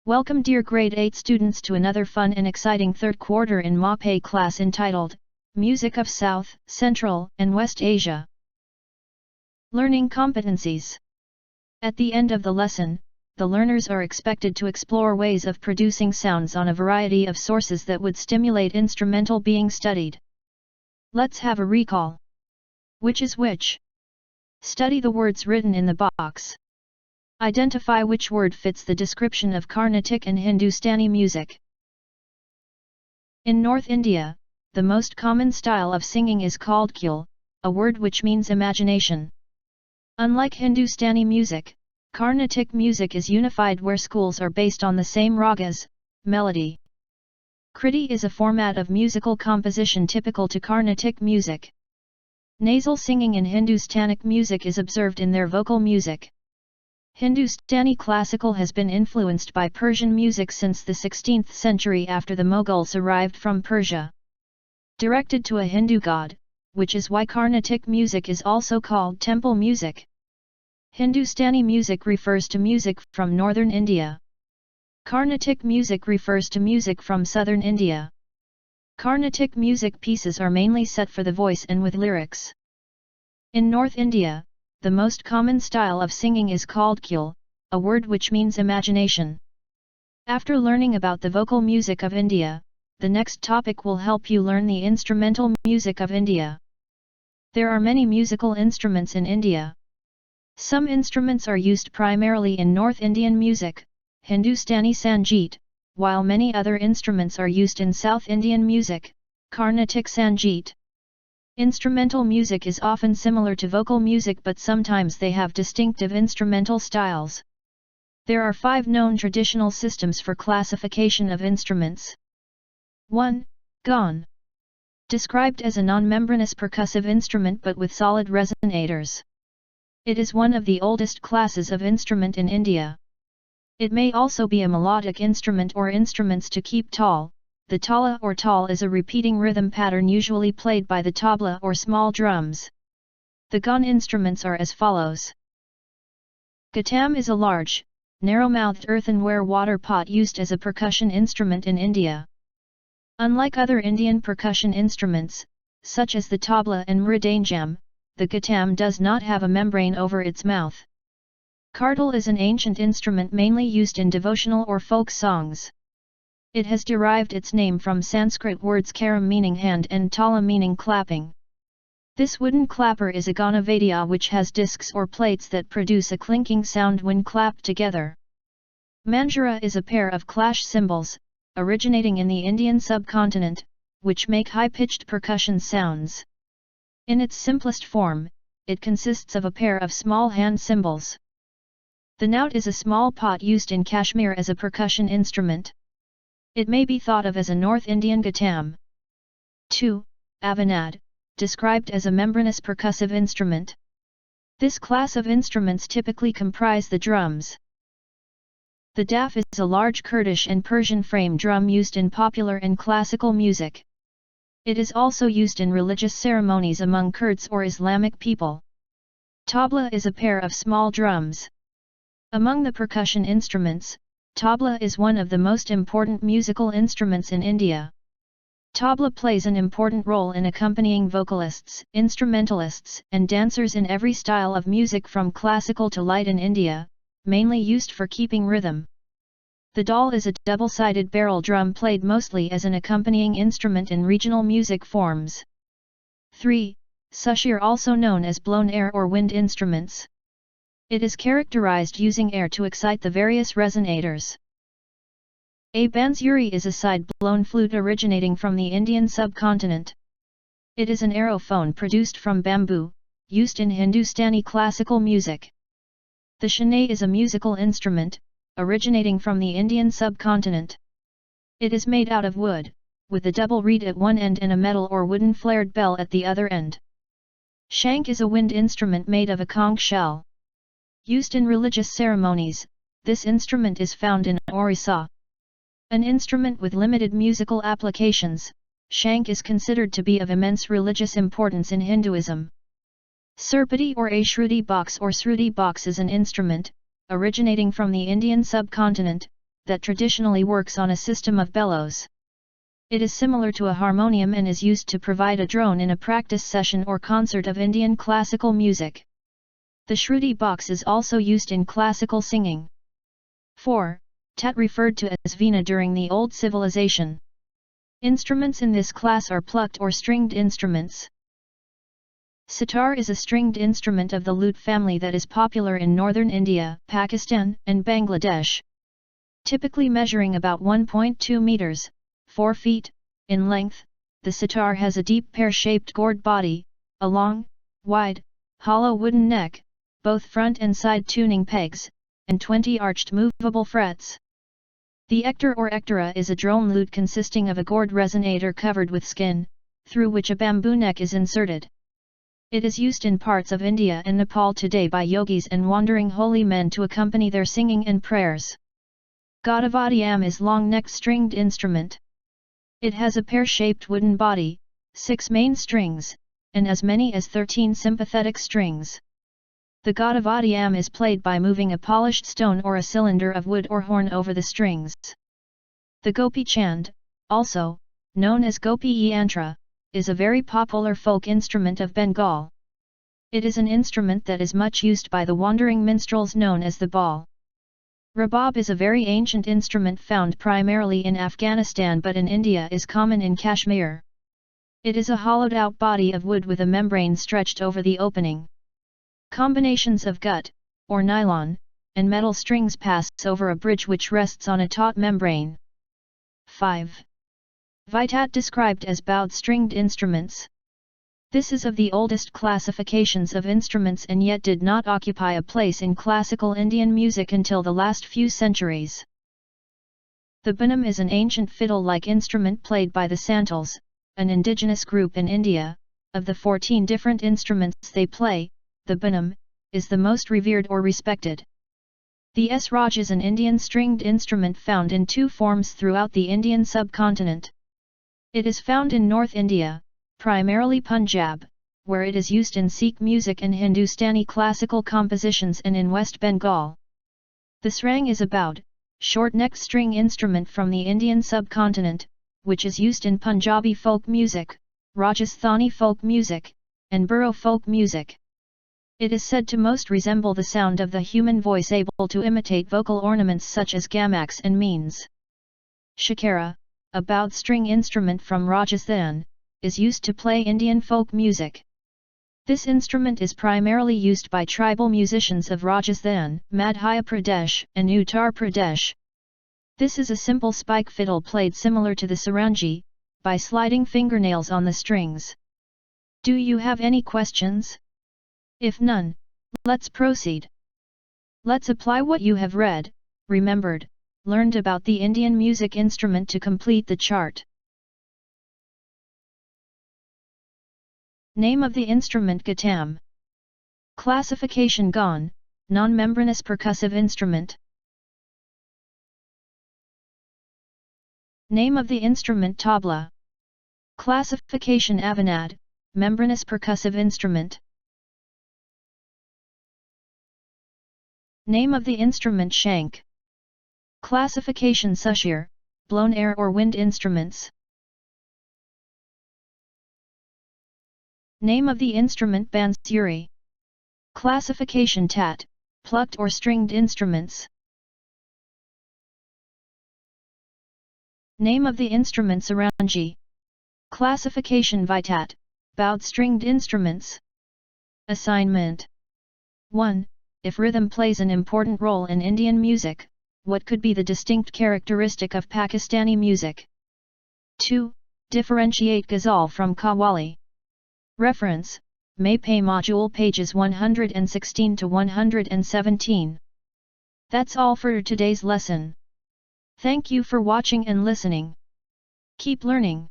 Welcome dear grade 8 students to another fun and exciting third quarter in MAPE class entitled, Music of South, Central, and West Asia. Learning Competencies. At the end of the lesson, the learners are expected to explore ways of producing sounds on a variety of sources that would stimulate instrumental being studied. Let's have a recall. Which is which? Study the words written in the box. Identify which word fits the description of Carnatic and Hindustani music. In North India, the most common style of singing is called khyal, a word which means imagination. Unlike Hindustani music, Carnatic music is unified where schools are based on the same ragas, melody. Kriti is a format of musical composition typical to Carnatic music. Nasal singing in Hindustanic music is observed in their vocal music. Hindustani classical has been influenced by Persian music since the 16th century after the Mughals arrived from Persia. Directed to a Hindu god, which is why Carnatic music is also called temple music. Hindustani music refers to music from northern India. Carnatic music refers to music from southern India. Carnatic music pieces are mainly set for the voice and with lyrics. In North India, the most common style of singing is called khyal, a word which means imagination. After learning about the vocal music of India, the next topic will help you learn the instrumental music of India. There are many musical instruments in India. Some instruments are used primarily in North Indian music, Hindustani Sangeet, while many other instruments are used in South Indian music, Carnatic Sangeet. Instrumental music is often similar to vocal music, but sometimes they have distinctive instrumental styles. There are 5 known traditional systems for classification of instruments. 1. Ghan. Described as a non-membranous percussive instrument but with solid resonators. It is one of the oldest classes of instrument in India. It may also be a melodic instrument or instruments to keep tall. The tala or tal is a repeating rhythm pattern usually played by the tabla or small drums. The Ghan instruments are as follows. Ghatam is a large, narrow-mouthed earthenware water pot used as a percussion instrument in India. Unlike other Indian percussion instruments, such as the tabla and mridangam, the ghatam does not have a membrane over its mouth. Kartal is an ancient instrument mainly used in devotional or folk songs. It has derived its name from Sanskrit words karam meaning hand and tala meaning clapping. This wooden clapper is a ganavadya which has discs or plates that produce a clinking sound when clapped together. Manjira is a pair of clash cymbals, originating in the Indian subcontinent, which make high-pitched percussion sounds. In its simplest form, it consists of a pair of small hand cymbals. The knout is a small pot used in Kashmir as a percussion instrument. It may be thought of as a North Indian ghatam. 2. Avanad, described as a membranous percussive instrument. This class of instruments typically comprise the drums. The daf is a large Kurdish and Persian frame drum used in popular and classical music. It is also used in religious ceremonies among Kurds or Islamic people. Tabla is a pair of small drums. Among the percussion instruments, tabla is one of the most important musical instruments in India. Tabla plays an important role in accompanying vocalists, instrumentalists, and dancers in every style of music from classical to light in India, mainly used for keeping rhythm. The dal is a double-sided barrel drum played mostly as an accompanying instrument in regional music forms. 3. Sushir, also known as blown air or wind instruments. It is characterized using air to excite the various resonators. A bansuri is a side-blown flute originating from the Indian subcontinent. It is an aerophone produced from bamboo, used in Hindustani classical music. The shanay is a musical instrument, originating from the Indian subcontinent. It is made out of wood, with a double reed at one end and a metal or wooden flared bell at the other end. Shank is a wind instrument made of a conch shell. Used in religious ceremonies, this instrument is found in Orissa. An instrument with limited musical applications, shank is considered to be of immense religious importance in Hinduism. Sirpati or a shruti box or sruti box is an instrument, originating from the Indian subcontinent, that traditionally works on a system of bellows. It is similar to a harmonium and is used to provide a drone in a practice session or concert of Indian classical music. The Shruti box is also used in classical singing. 4. Tat referred to as veena during the old civilization. Instruments in this class are plucked or stringed instruments. Sitar is a stringed instrument of the lute family that is popular in northern India, Pakistan, and Bangladesh. Typically measuring about 1.2 meters, 4 feet, in length, the sitar has a deep pear-shaped gourd body, a long, wide, hollow wooden neck, both front and side tuning pegs, and 20 arched movable frets. The ector or ectora is a drone lute consisting of a gourd resonator covered with skin, through which a bamboo neck is inserted. It is used in parts of India and Nepal today by yogis and wandering holy men to accompany their singing and prayers. Gadavadiyam is long-necked stringed instrument. It has a pear-shaped wooden body, 6 main strings, and as many as 13 sympathetic strings. The Gadavadiyam is played by moving a polished stone or a cylinder of wood or horn over the strings. The Gopi Chand, also, known as Gopi Yantra, is a very popular folk instrument of Bengal. It is an instrument that is much used by the wandering minstrels known as the Baul. Rabab is a very ancient instrument found primarily in Afghanistan but in India is common in Kashmir. It is a hollowed-out body of wood with a membrane stretched over the opening. Combinations of gut, or nylon, and metal strings pass over a bridge which rests on a taut membrane. 5. Vitat described as bowed stringed instruments. This is of the oldest classifications of instruments and yet did not occupy a place in classical Indian music until the last few centuries. The banam is an ancient fiddle-like instrument played by the Santals, an indigenous group in India. Of the 14 different instruments they play, the banam is the most revered or respected. The Sraj is an Indian stringed instrument found in 2 forms throughout the Indian subcontinent. It is found in North India, primarily Punjab, where it is used in Sikh music and Hindustani classical compositions, and in West Bengal. The sarang is a bowed, short-necked string instrument from the Indian subcontinent, which is used in Punjabi folk music, Rajasthani folk music, and Buro folk music. It is said to most resemble the sound of the human voice, able to imitate vocal ornaments such as gamaks and means. Shakera, a bowed string instrument from Rajasthan, is used to play Indian folk music. This instrument is primarily used by tribal musicians of Rajasthan, Madhya Pradesh, and Uttar Pradesh. This is a simple spike fiddle played similar to the sarangi, by sliding fingernails on the strings. Do you have any questions? If none, let's proceed. Let's apply what you have read, remembered, learned about the Indian music instrument to complete the chart. Name of the instrument: Ghatam. Classification: Gaun, non-membranous percussive instrument. Name of the instrument: Tabla. Classification: Avanad, membranous percussive instrument. Name of the instrument: Shank. Classification: Sushir, blown air or wind instruments. Name of the instrument: Bansuri. Classification: Tat, plucked or stringed instruments. Name of the instrument: Sarangi. Classification: Vitat, bowed stringed instruments. Assignment 1. If rhythm plays an important role in Indian music, what could be the distinct characteristic of Pakistani music? 2. Differentiate ghazal from qawwali. Reference: Mapei Module pages 116 to 117. That's all for today's lesson. Thank you for watching and listening. Keep learning.